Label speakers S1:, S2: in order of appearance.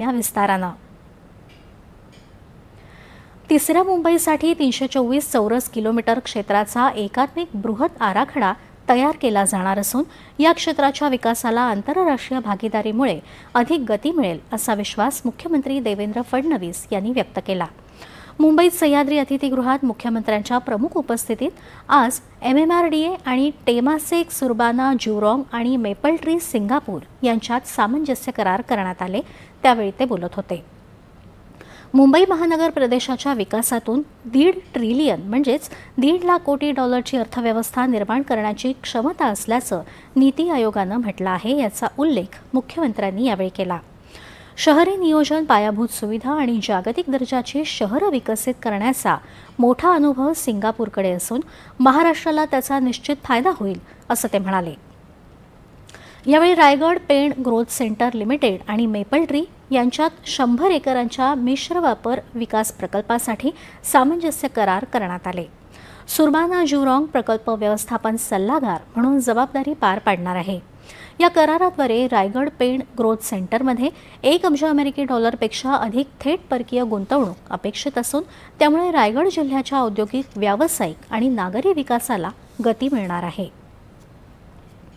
S1: या विस्तारानं तिसऱ्या मुंबईसाठी 324 चौरस किलोमीटर क्षेत्राचा एकात्मिक बृहत आराखडा तयार केला जाणार असून या क्षेत्राच्या विकासाला आंतरराष्ट्रीय भागीदारीमुळे अधिक गती मिळेल असा विश्वास मुख्यमंत्री देवेंद्र फडणवीस यांनी व्यक्त केला। मुंबईत सह्याद्री अतिथीगृहात मुख्यमंत्र्यांच्या प्रमुख उपस्थितीत आज MMRDA आणि टेमासेक सुरबाना ज्युरॉंग आणि मेपल ट्री सिंगापूर यांच्यात सामंजस्य करार करण्यात आले, त्यावेळी ते बोलत होते। मुंबई महानगर प्रदेशाच्या विकासातून 1.5 ट्रिलियन म्हणजेच 1.5 लाख कोटी डॉलरची अर्थव्यवस्था निर्माण करण्याची क्षमता असल्याचं नीती आयोगानं म्हटलं आहे, याचा उल्लेख मुख्यमंत्र्यांनी यावेळी केला। शहरी नियोजन, पायाभूत सुविधा आणि जागतिक दर्जाची शहरं विकसित करण्याचा मोठा अनुभव सिंगापूरकडे असून महाराष्ट्राला त्याचा निश्चित फायदा होईल असं ते म्हणाले। यावेळी Raigad Pen growth centre limited आणि मेपल ट्री यांच्यात 100 एकरांच्या मिश्र वापर विकास प्रकल्पासाठी सामंजस्य करार करण्यात आले। सुरबाना ज्युरॉंग प्रकल्प व्यवस्थापन सल्लागार म्हणून जबाबदारी पार पाडणार आहे। या कराराद्वारे रायगड पेण ग्रोथ सेंटरमध्ये 1 अब्ज अमेरिकी डॉलरपेक्षा अधिक थेट परकीय गुंतवणूक अपेक्षित असून त्यामुळे रायगड जिल्ह्याच्या औद्योगिक, व्यावसायिक आणि नागरी विकासाला गती मिळणार आहे।